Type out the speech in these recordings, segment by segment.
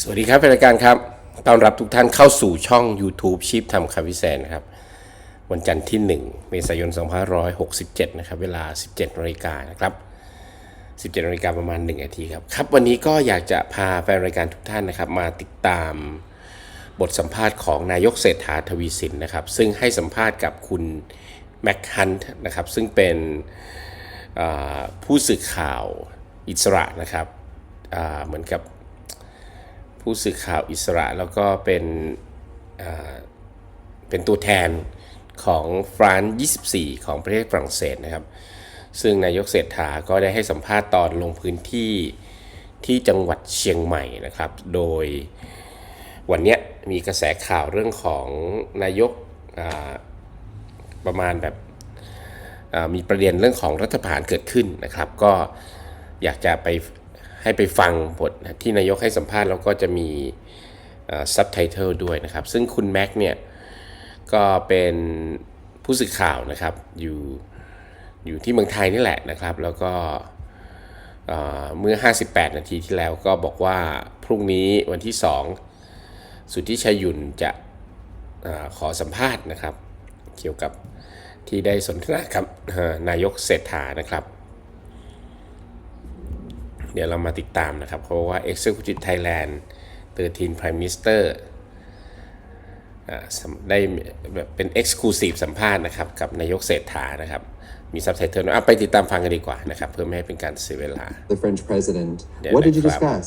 สวัสดีครับแฟนรายการครับต้อนรับทุกท่านเข้าสู่ช่อง YouTube ชีพทำคำวิเศษนะครับวันจันทร์ที่1เมษายน2567นะครับเวลา 17 นาฬิกานะครับ 17 นาฬิกาประมาณ1 นาทีครับวันนี้ก็อยากจะพาแฟนรายการทุกท่านนะครับมาติดตามบทสัมภาษณ์ของนายกเศรษฐาทวีสินนะครับซึ่งให้สัมภาษณ์กับคุณแม็กฮันต์นะครับซึ่งเป็นผู้สื่อข่าวอิสระนะครับเหมือนกับผู้สื่อข่าวอิสระแล้วก็เป็นตัวแทนของ France24 ของประเทศฝรั่งเศสนะครับซึ่งนายกเศรษฐาก็ได้ให้สัมภาษณ์ตอนลงพื้นที่ที่จังหวัดเชียงใหม่นะครับโดยวันนี้มีกระแสข่าวเรื่องของนายกประมาณแบบมีประเด็นเรื่องของรัฐประหารเกิดขึ้นนะครับก็อยากจะให้ไปฟังบทที่นายกให้สัมภาษณ์แล้วก็จะมีซับไตเติลด้วยนะครับซึ่งคุณแม็กเนี่ยก็เป็นผู้สื่อข่าวนะครับอยู่ที่เมืองไทยนี่แหละนะครับแล้วก็เมื่อ58 นาทีที่แล้วก็บอกว่าพรุ่งนี้วันที่2สุทธิชัยหยุ่นจะขอสัมภาษณ์นะครับเกี่ยวกับที่ได้สนทนากับนายกเศรษฐานะครับเดี๋ยวเรามาติดตามนะครับเพราะว่า Executive Thailand 13 Prime Minister ได้แบบเป็น Exclusive สัมภาษณ์นะครับกับนายกเศรษฐานะครับมีซับไตเติลไปติดตามฟังกันดีกว่านะครับเพื่อไม่ให้เป็นการเสียเวลา The French president. What did you discuss?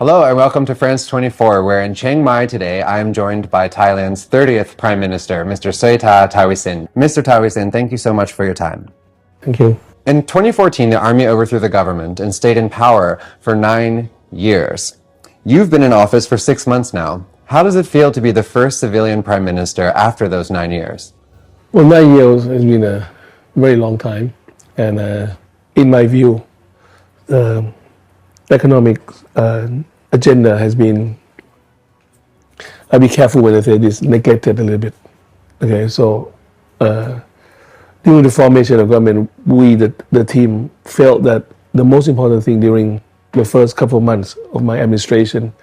Hello and welcome to France24, where in Chiang Mai today I am joined by Thailand's 30th Prime Minister, Mr. Srettha Thavisin. Mr. Thavisin, thank you so much for your time. Thank you. In 2014, the army overthrew the government and stayed in power for 9 years. You've been in office for 6 months now. How does it feel to be the first civilian prime minister after those 9 years? Well, 9 years has been a very long time. And in my view, the economic agenda has been, I'll be careful when I say this, neglected a little bit. Okay, so during the formation of government, we, the team, felt that the most important thing during the first couple of months of my administration,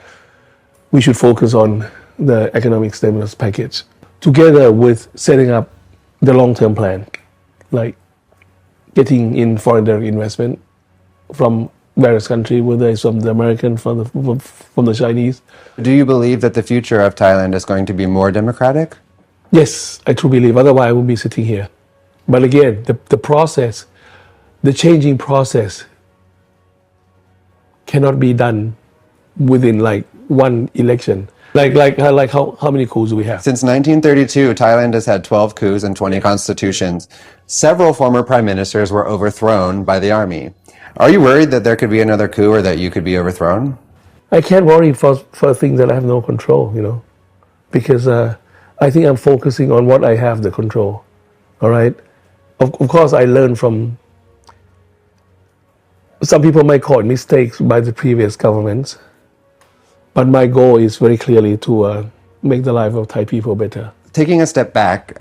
we should focus on the economic stimulus package, together with setting up the long-term plan, like getting in foreign direct investment from various countries, whether it's from the American, from the Chinese. Do you believe that the future of Thailand is going to be more democratic? Yes, I truly believe. Otherwise, I wouldn't be sitting here. But again, the process, the changing process cannot be done within like one election. Like how many coups do we have? Since 1932, Thailand has had 12 coups and 20 constitutions. Several former prime ministers were overthrown by the army. Are you worried that there could be another coup or that you could be overthrown? I can't worry for things that I have no control, because I think I'm focusing on what I have the control. All right? Of course, I learned from, some people might call it mistakes by the previous governments, but my goal is very clearly to make the life of Thai people better. Taking a step back,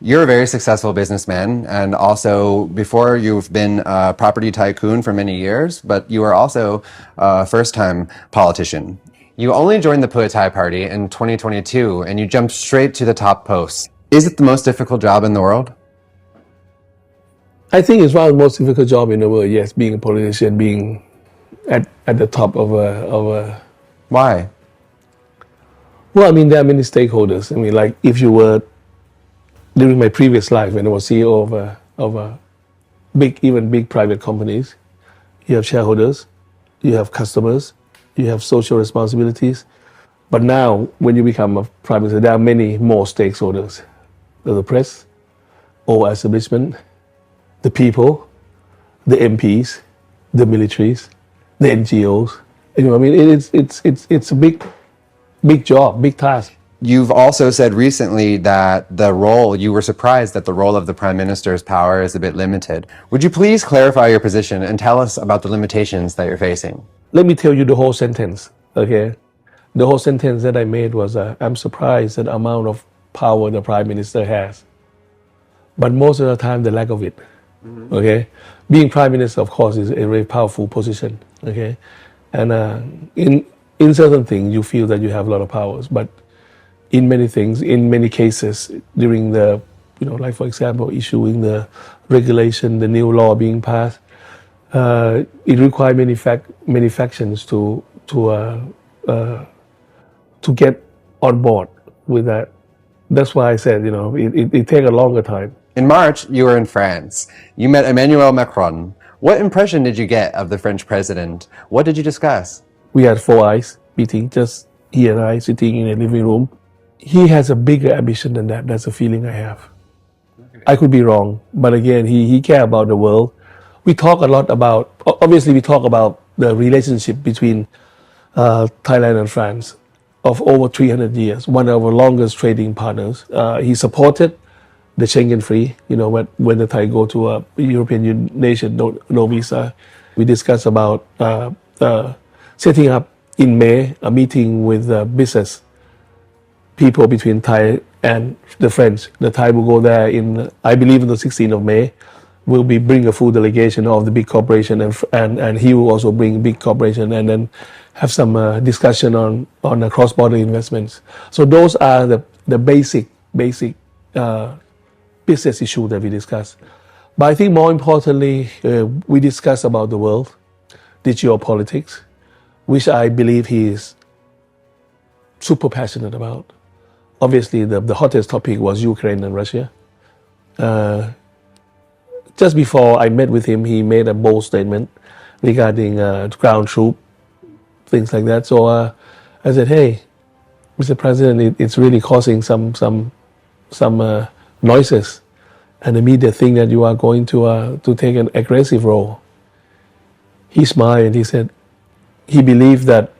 you're a very successful businessman, and also before you've been a property tycoon for many years, but you are also a first-time politician. You only joined the Pheu Thai party in 2022, and you jumped straight to the top posts. Is it the most difficult job in the world? I think it's one of the most difficult jobs in the world, yes, being a politician, being at the top of a... Why? Well, there are many stakeholders. Like if you were, during my previous life, when I was CEO of a big private companies, you have shareholders, you have customers, you have social responsibilities. But now, when you become a prime minister, there are many more stakeholders. The press, or establishment, the people, the MPs, the militaries, the NGOs. It's a big job, big task. You've also said recently that you were surprised that the role of the Prime Minister's power is a bit limited. Would you please clarify your position and tell us about the limitations that you're facing? Let me tell you the whole sentence, okay? The whole sentence that I made was, I'm surprised at the amount of power the Prime Minister has. But most of the time, the lack of it, okay? Being Prime Minister, of course, is a very powerful position, okay? And in certain things you feel that you have a lot of powers, but in many things, in many cases, during the, like for example, issuing the regulation, the new law being passed, it required many factions to get on board with that. That's why I said, it take a longer time. In March, you were in France. You met Emmanuel Macron. What impression did you get of the French president? What did you discuss? We had 4 eyes meeting, just he and I sitting in a living room. He has a bigger ambition than that. That's a feeling I have. I could be wrong, but again, he cares about the world. We talk a lot about, obviously we talk about the relationship between Thailand and France of over 300 years, one of our longest trading partners. He supported the Schengen free, when the Thai go to a European nation, no visa. We discussed about setting up in May a meeting with business people between Thai and the French. The Thai will go there I believe on the 16th of May. Will be bring a full delegation of the big corporation and he will also bring big corporation and then have some discussion on the cross-border investments. So those are the basic business issue that we discuss. But I think more importantly, we discuss about the world, the geopolitics, which I believe he is super passionate about. Obviously, the hottest topic was Ukraine and Russia. Just before I met with him, he made a bold statement regarding ground troop, things like that. So I said, "Hey, Mr. President, it's really causing some noises, and the media think that you are going to take an aggressive role." He smiled and he said he believed that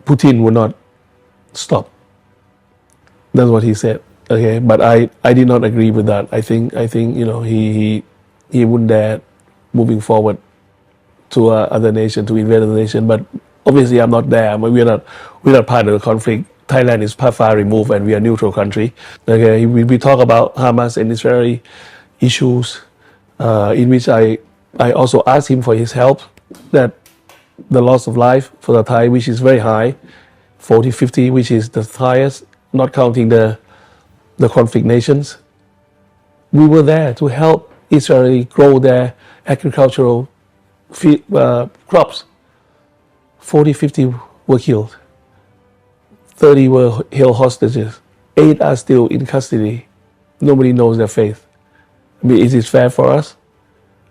Putin would not stop. That's what he said. Okay, but I did not agree with that. I think he wouldn't dare moving forward to other nation to invade other nation. But obviously, I'm not there. We're not part of the conflict. Thailand is far removed, and we are a neutral country. Okay, we talk about Hamas and Israeli issues, in which I also asked him for his help. That the loss of life for the Thai, which is very high, 40, 50, which is the highest, not counting the conflict nations. We were there to help Israel grow their agricultural crops. 40, 50 were killed. 30 were held hostages. 8 are still in custody. Nobody knows their fate. I mean, is it fair for us?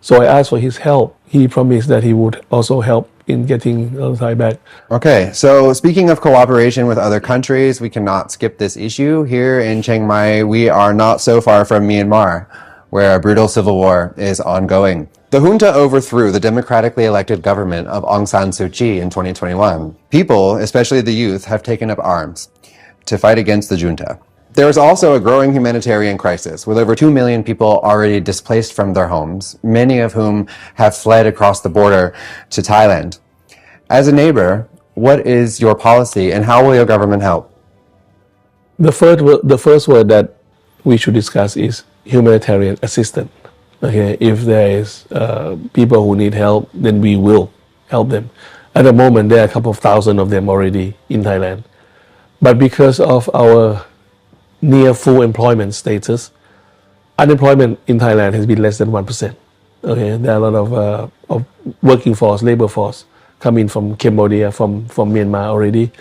So I asked for his help. He promised that he would also help in getting Thai back. Okay, so speaking of cooperation with other countries, we cannot skip this issue. Here in Chiang Mai, we are not so far from Myanmar, where a brutal civil war is ongoing. The junta overthrew the democratically elected government of Aung San Suu Kyi in 2021. People, especially the youth, have taken up arms to fight against the junta. There is also a growing humanitarian crisis, with over 2 million people already displaced from their homes, many of whom have fled across the border to Thailand. As a neighbor, what is your policy and how will your government help? The first word that we should discuss is humanitarian assistance. Okay, if there is people who need help, then we will help them. At the moment, there are a couple of thousand of them already in Thailand. But because of our near full employment status, unemployment in Thailand has been less than 1%. Okay, there are a lot of working force, labor force coming from Cambodia, from Myanmar already.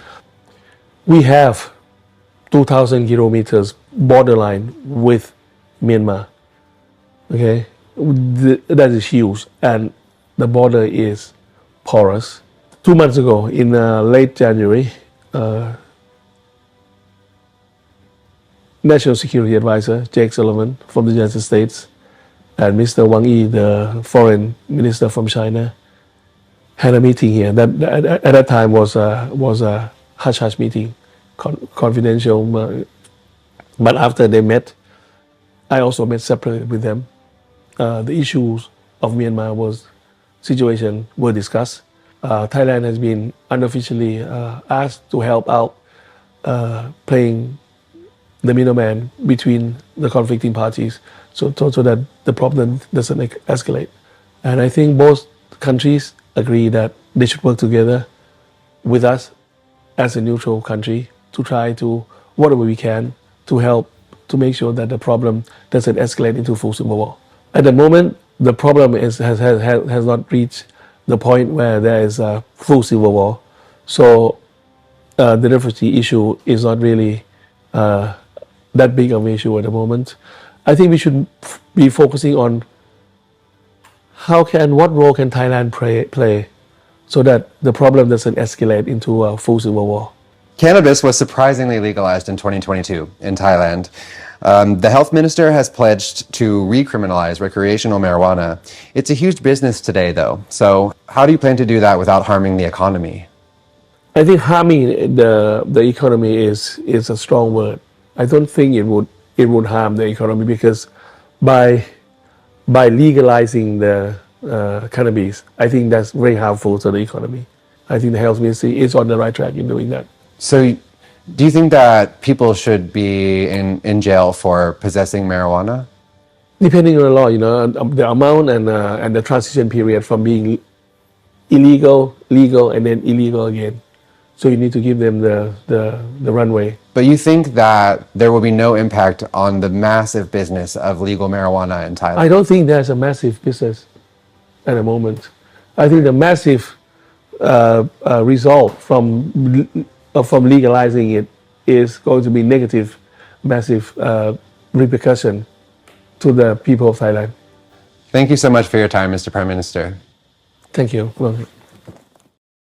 We have 2,000 kilometers borderline with Myanmar. Okay, that is huge, and the border is porous. 2 months ago, in late January, National Security Advisor Jake Sullivan from the United States and Mr. Wang Yi, the foreign minister from China, had a meeting here. That at that time was a hush-hush meeting, confidential. But after they met, I also met separately with them. The issues of Myanmar situation were discussed. Thailand has been unofficially asked to help out, playing the middleman between the conflicting parties, so that the problem doesn't escalate. And I think both countries agree that they should work together with us as a neutral country to try to whatever we can to help to make sure that the problem doesn't escalate into full civil war. At the moment, the problem has not reached the point where there is a full civil war. So the refugee issue is not really that big of an issue at the moment. I think we should be focusing on what role can Thailand play so that the problem doesn't escalate into a full civil war. Cannabis was surprisingly legalized in 2022 in Thailand. The health minister has pledged to recriminalize recreational marijuana. It's a huge business today, though. So, how do you plan to do that without harming the economy? I think harming the economy is a strong word. I don't think it would harm the economy because by legalizing the cannabis, I think that's very harmful to the economy. I think the health ministry is on the right track in doing that. So, do you think that people should be in jail for possessing marijuana? Depending on the law, the amount and the transition period from being illegal, legal, and then illegal again. So you need to give them the runway. But you think that there will be no impact on the massive business of legal marijuana in Thailand? I don't think there's a massive business at the moment. I think the massive result from legalizing it is going to be negative, massive repercussion to the people of Thailand. Thank you so much for your time, Mr. Prime Minister. Thank you.